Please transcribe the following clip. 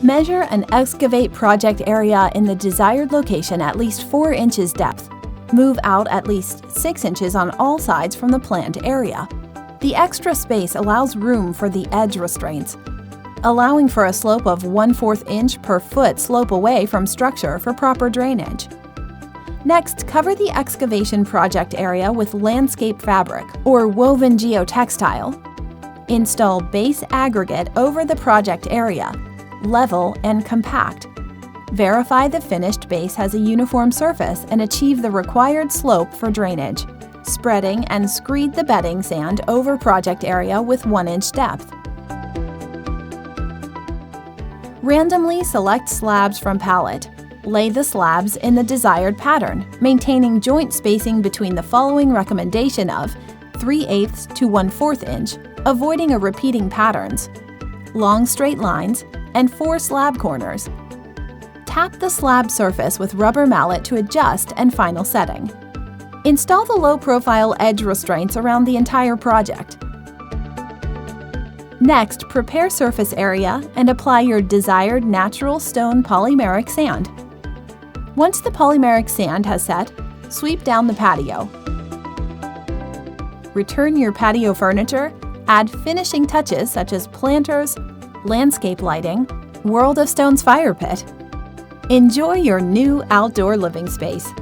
Measure and excavate project area in the desired location at least 4 inches depth. Move out at least 6 inches on all sides from the planned area. The extra space allows room for the edge restraints, allowing for a slope of 1/4 inch per foot slope away from structure for proper drainage. Next, cover the excavation project area with landscape fabric or woven geotextile. Install base aggregate over the project area, level and compact. Verify the finished base has a uniform surface and achieve the required slope for drainage. Spreading and screed the bedding sand over project area with 1 inch depth. Randomly select slabs from palette. Lay the slabs in the desired pattern, maintaining joint spacing between the following recommendation of 3/8 to 1/4 inch, avoiding a repeating patterns, long straight lines, and 4 slab corners. Tap the slab surface with rubber mallet to adjust and final setting. Install the low-profile edge restraints around the entire project. Next, prepare surface area and apply your desired natural stone polymeric sand. Once the polymeric sand has set, sweep down the patio. Return your patio furniture, add finishing touches such as planters, landscape lighting, World of Stone's fire pit. Enjoy your new outdoor living space.